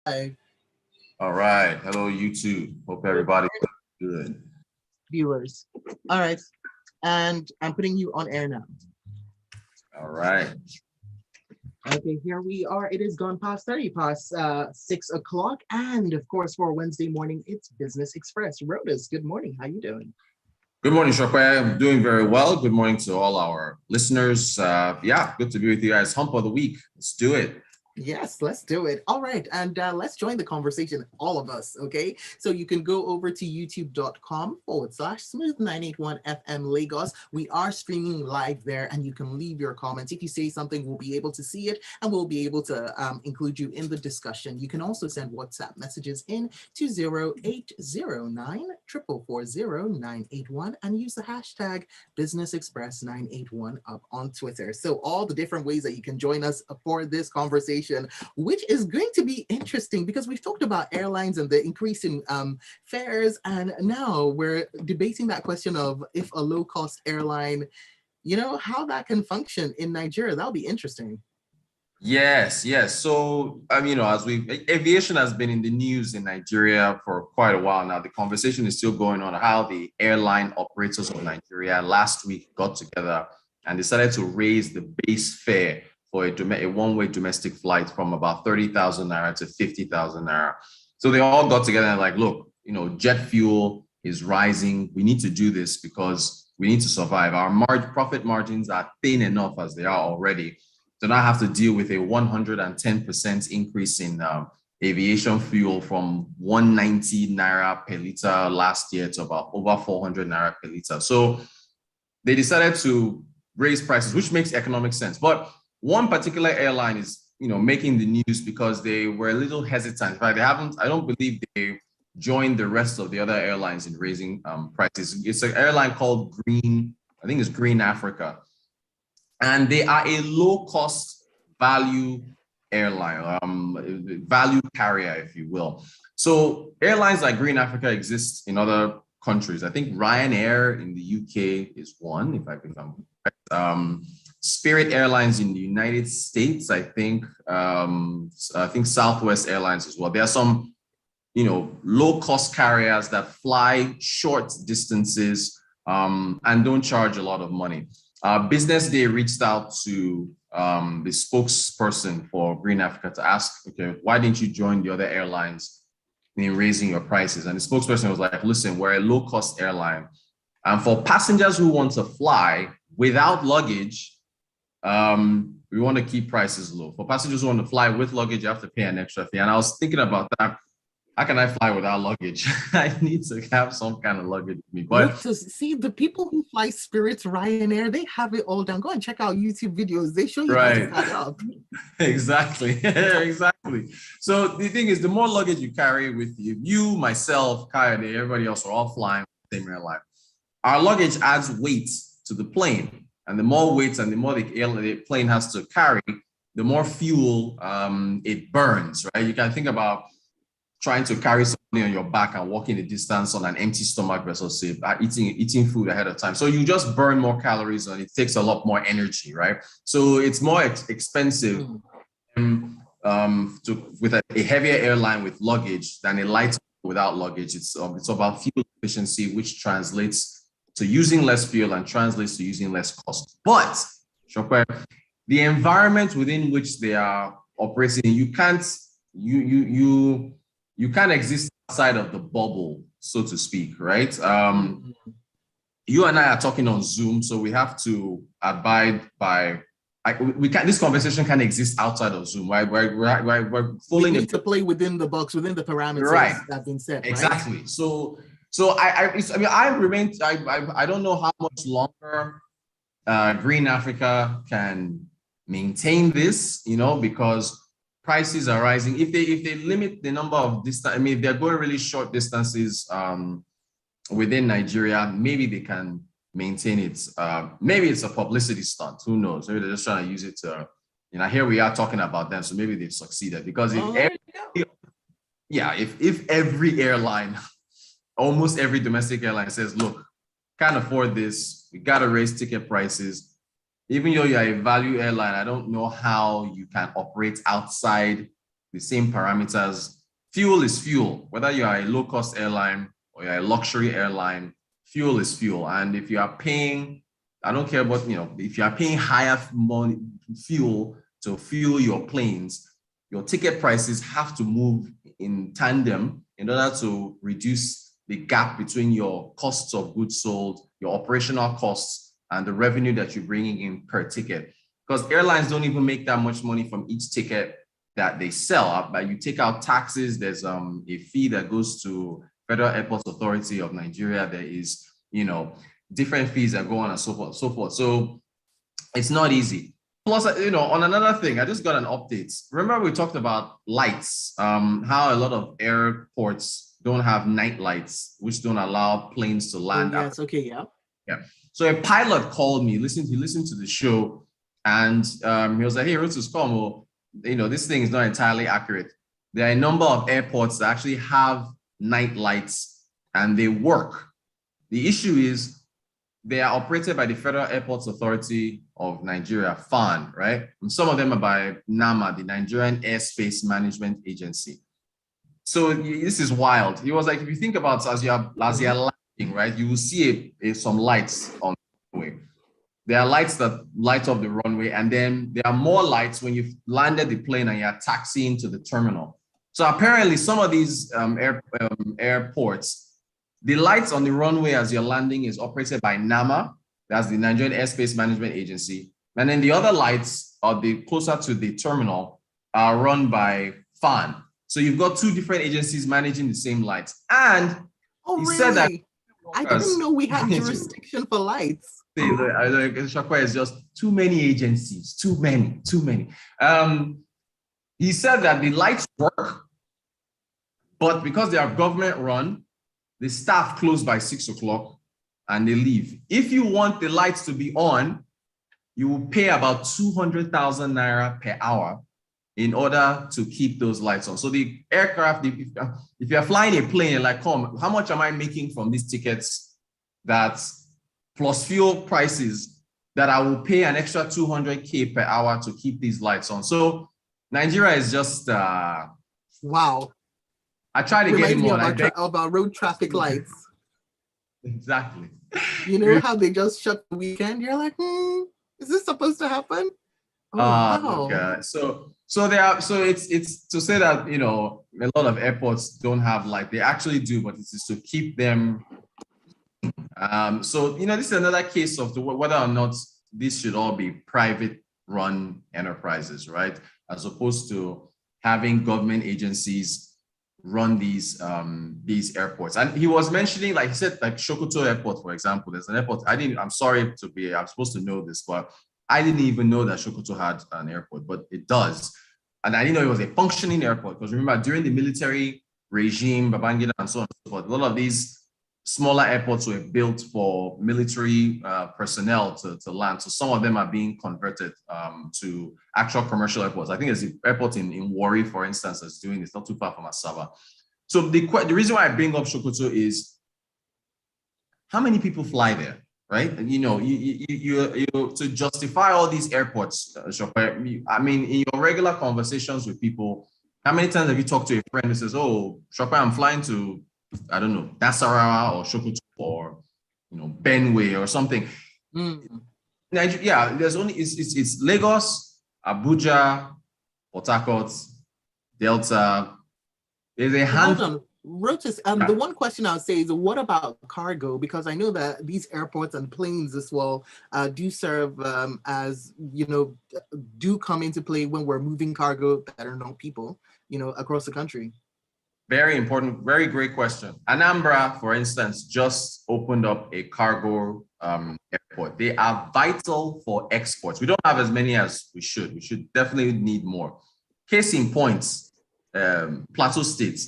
Hi, All right. Hello, YouTube. Hope everybody's good. viewers. All right, and I'm putting you on air now. All right. Okay, here we are. It is gone past 30 past 6 o'clock. And of course, for Wednesday morning, it's Business Express. Rotus, good morning. How you doing? Good morning, Sope. I'm doing very well. Good morning to all our listeners. Yeah, good to be with you guys. Hump of the week. Let's do it. Yes, let's do it. All right. And let's join the conversation, all of us. Okay. So you can go over to youtube.com/smooth981 FM Lagos. We are streaming live there and you can leave your comments. If you say something, we'll be able to see it and we'll be able to include you in the discussion. You can also send WhatsApp messages in to 0809 440 and use the hashtag Business Express 981 up on Twitter. So all the different ways that you can join us for this conversation, which is going to be interesting because we've talked about airlines and the increase in fares, and now we're debating that question of if a low-cost airline, how that can function in Nigeria. That'll be interesting. Yes. So, as aviation has been in the news in Nigeria for quite a while now. The conversation is still going on how the airline operators of Nigeria last week got together and decided to raise the base fare for a one-way domestic flight from about 30,000 naira to 50,000 naira. So they all got together and look, jet fuel is rising. We need to do this because we need to survive. Our profit margins are thin enough as they are already to not have to deal with a 110% increase in aviation fuel from 190 naira per liter last year to about over 400 naira per liter. So they decided to raise prices, which makes economic sense. But one particular airline is, making the news because they were a little hesitant. In fact, I don't believe they joined the rest of the other airlines in raising prices. It's an airline called I think it's Green Africa. And they are a low-cost value airline, value carrier, if you will. So airlines like Green Africa exist in other countries. I think Ryanair in the UK is one, if I'm correct. Spirit Airlines in the United States, I think Southwest Airlines as well. There are some, low-cost carriers that fly short distances and don't charge a lot of money. Business Day reached out to the spokesperson for Green Africa to ask, okay, why didn't you join the other airlines in raising your prices? And the spokesperson was like, listen, we're a low-cost airline. And for passengers who want to fly without luggage, we want to keep prices low. For passengers who want to fly with luggage, you have to pay an extra fee. And I was thinking about that. How can I fly without luggage? I need to have some kind of luggage with me. But to see the people who fly Spirit, Ryanair, they have it all down. Go and check out YouTube videos. They show you how to set up. Exactly. Exactly. So the thing is, the more luggage you carry with you, myself, Kayode, everybody else are all flying the same airline. Our luggage adds weight to the plane. And the more weight and the more the plane has to carry, the more fuel it burns, right? You can think about trying to carry something on your back and walking the distance on an empty stomach versus say, eating food ahead of time. So you just burn more calories and it takes a lot more energy, right? So it's more expensive with a heavier airline with luggage than a lighter without luggage. It's about fuel efficiency, which translates to using less fuel and translates to using less cost. But the environment within which they are operating, you can't exist outside of the bubble, so to speak, right? You and I are talking on Zoom, so we have to abide by. This conversation can exist outside of Zoom, right? We're fully need to play within the box, within the parameters that have been set. Exactly. Right? So I don't know how much longer Green Africa can maintain this, because prices are rising. If they limit the number of distance, if they're going really short distances within Nigeria, maybe they can maintain it. Maybe it's a publicity stunt. Who knows? Maybe they're just trying to use it to, here we are talking about them. So maybe they've succeeded because if every airline, almost every domestic airline says, look, can't afford this, we got to raise ticket prices. Even though you're a value airline, I don't know how you can operate outside the same parameters fuel is fuel. Whether you are a low-cost airline or you're a luxury airline, fuel is fuel. And if you are paying, I don't care what, if you are paying higher money, fuel to fuel your planes, your ticket prices have to move in tandem in order to reduce the gap between your costs of goods sold, your operational costs, and the revenue that you're bringing in per ticket. Because airlines don't even make that much money from each ticket that they sell. But you take out taxes, there's a fee that goes to Federal Airports Authority of Nigeria. There is, different fees that go on and so forth, so forth. So it's not easy. Plus, on another thing, I just got an update. Remember we talked about lights, how a lot of airports don't have night lights, which don't allow planes to land. Oh, yes, okay, yeah. Yeah. So a pilot called me, he listened to the show, and he was like, hey, Rotus, come, this thing is not entirely accurate. There are a number of airports that actually have night lights and they work. The issue is they are operated by the Federal Airports Authority of Nigeria, FAN, right? And some of them are by NAMA, the Nigerian Airspace Management Agency. So this is wild. He was like, if you think about as you're landing, right, you will see some lights on the runway. There are lights that light up the runway, and then there are more lights when you've landed the plane and you're taxiing to the terminal. So apparently some of these airports, the lights on the runway as you're landing is operated by NAMA, that's the Nigerian Airspace Management Agency. And then the other lights are closer to the terminal are run by FAN. So you've got two different agencies managing the same lights. And he said that I didn't know we had jurisdiction for lights. Shakwa is just too many agencies, too many. He said that the lights work, but because they are government run, the staff close by 6 o'clock and they leave. If you want the lights to be on, you will pay about 200,000 naira per hour in order to keep those lights on. So the aircraft, if you're flying a plane, you're like, come, how much am I making from these tickets that's plus fuel prices that I will pay an extra 200K per hour to keep these lights on? So Nigeria is just, wow. I try to get him on. About road traffic lights. Exactly. You know how they just shut the weekend? You're like, is this supposed to happen? Oh, wow. Okay. So it's to say that, a lot of airports don't have light. They actually do, but it's to keep them. So, this is another case of whether or not this should all be private run enterprises, right? As opposed to having government agencies run these airports. And he was mentioning, like he said, like Sokoto Airport, for example. There's an airport. I'm supposed to know this, but I didn't even know that Sokoto had an airport, but it does. And I didn't know it was a functioning airport, because remember, during the military regime, Babangida and so on and so forth, a lot of these smaller airports were built for military personnel to land. So some of them are being converted to actual commercial airports. I think there's an airport in Warri, for instance, that's doing this, not too far from Asaba. So the reason why I bring up Sokoto is how many people fly there, right? And you to justify all these airports, I mean, in your regular conversations with people, how many times have you talked to a friend who says, oh, Shopper, I'm flying to, I don't know, Nasarawa or Sokoto or, Benue or something. Yeah, there's only, it's Lagos, Abuja, Port Harcourt, Delta. There's a handful. Rotus, the one question I would say is, what about cargo? Because I know that these airports and planes as well do serve as, do come into play when we're moving cargo that are not people, across the country. Very important, very great question. Anambra, for instance, just opened up a cargo airport. They are vital for exports. We don't have as many as we should. We should definitely need more. Case in point, Plateau State.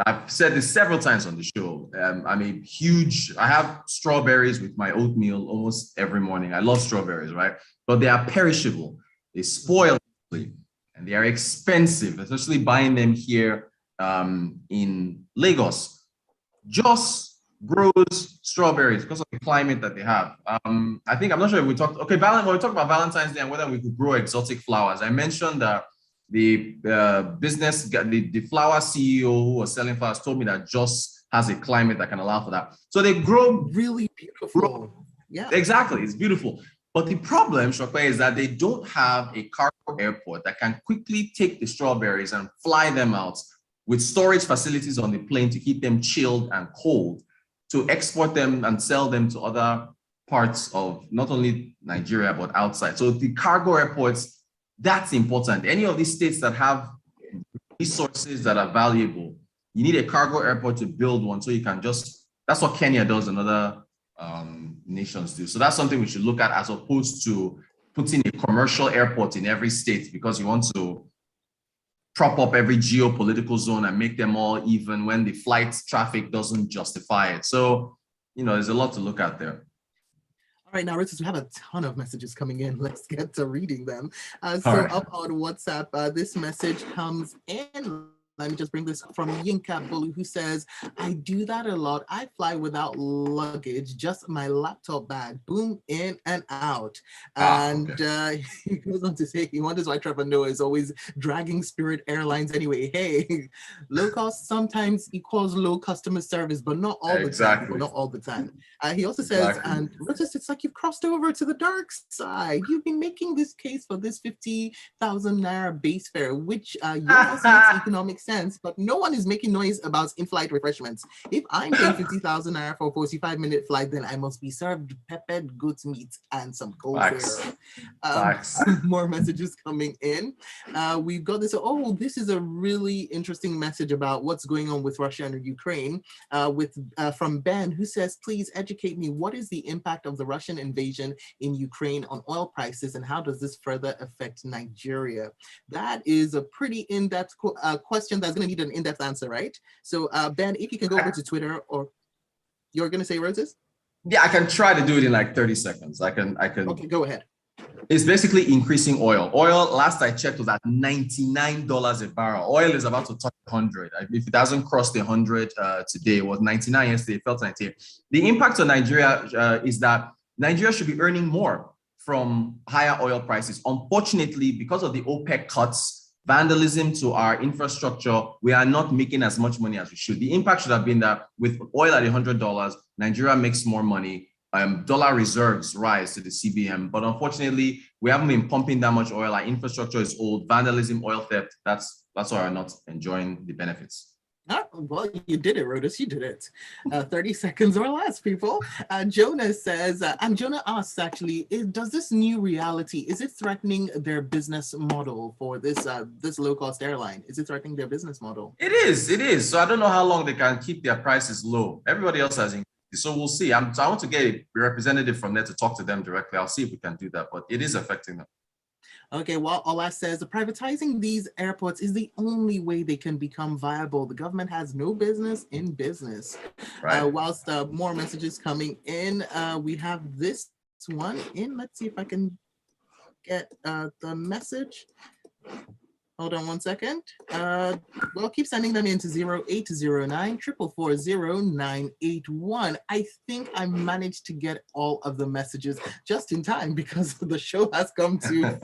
I've said this several times on the show. I have strawberries with my oatmeal almost every morning. I love strawberries, right? But they are perishable. They spoil and they are expensive, especially buying them here in Lagos. Jos grows strawberries because of the climate that they have. I'm not sure if we talked, when we talked about Valentine's Day and whether we could grow exotic flowers, I mentioned that The flower CEO who was selling flowers told me that Jos has a climate that can allow for that. So they grow really beautiful. Yeah, exactly. It's beautiful. But the problem, Shokwe, is that they don't have a cargo airport that can quickly take the strawberries and fly them out with storage facilities on the plane to keep them chilled and cold, to export them and sell them to other parts of not only Nigeria, but outside. So the cargo airports, that's important. Any of these states that have resources that are valuable, you need a cargo airport to build one so you can just, that's what Kenya does and other nations do. So that's something we should look at as opposed to putting a commercial airport in every state because you want to prop up every geopolitical zone and make them all even when the flight traffic doesn't justify it. So, there's a lot to look at there. All right, now, Rotus, we have a ton of messages coming in. Let's get to reading them. Right. Up on WhatsApp, this message comes in. Let me just bring this from Yinka Bulu, who says, I do that a lot. I fly without luggage, just my laptop bag, boom, in and out. And okay. He goes on to say, he wonders why Trevor Noah is always dragging Spirit Airlines anyway. Hey, low cost sometimes equals low customer service, but not all the time. Not all the time. He also says, and Rotus, it's like you've crossed over to the dark side. You've been making this case for this 50,000 Naira base fare, which yes, makes economic sense, but no one is making noise about in-flight refreshments. If I'm paying 50,000 Naira for a 45-minute flight, then I must be served peppered goat meat and some cold fare. More messages coming in. We've got this. Oh, this is a really interesting message about what's going on with Russia and Ukraine. From Ben, who says, please educate me. What is the impact of the Russian invasion in Ukraine on oil prices, and how does this further affect Nigeria? That is a pretty in-depth question that's going to need an in-depth answer, right? So, Ben, if you can go over to Twitter, or you're going to say Rotus? Yeah, I can try to do it in like 30 seconds. I can. Okay, go ahead. It's basically increasing oil. Oil, last I checked, was at $99 a barrel. Oil is about to touch 100. If it hasn't crossed the 100 today, it was 99 yesterday, it fell to 98. The impact on Nigeria is that Nigeria should be earning more from higher oil prices. Unfortunately, because of the OPEC cuts, vandalism to our infrastructure, we are not making as much money as we should. The impact should have been that with oil at $100, Nigeria makes more money. Dollar reserves rise to the CBM, but unfortunately, we haven't been pumping that much oil. Our infrastructure is old. Vandalism, oil theft, that's why we're not enjoying the benefits. Well, you did it, Rotus. You did it. 30 seconds or less, people. Jonah says, and Jonah asks, actually, does this new reality, is it threatening their business model for this low-cost airline? Is it threatening their business model? It is. So I don't know how long they can keep their prices low. Everybody else has increased. So we'll see. I want to get a representative from there to talk to them directly. I'll see if we can do that, but it is affecting them. Okay, well, Ola says privatizing these airports is the only way they can become viable. The government has no business in business. Right. Whilst more messages coming in, we have this one in. Let's see if I can get the message. Hold on one second. Well, keep sending them into 0809 444 0981. I think I managed to get all of the messages just in time because the show has come to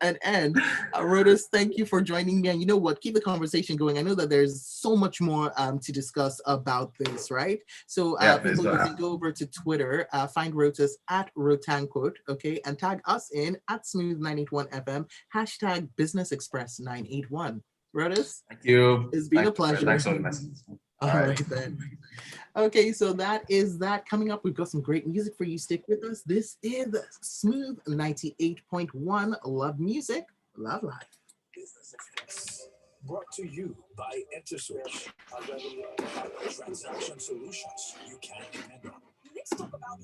an end. Rotus, thank you for joining me. And you know what? Keep the conversation going. I know that there's so much more to discuss about this, right? So people, you can go over to Twitter, find Rotus at Rotanquote, okay? And tag us in at Smooth981FM, hashtag Business Express 981. Rotus? Thank you. It's been a pleasure. Thanks for the message. All right then. Okay, so that is that. Coming up, we've got some great music for you. Stick with us. This is Smooth 98.1. Love music, love life. Business Express, brought to you by InterSwitch, transaction solutions you can depend on. Let's talk about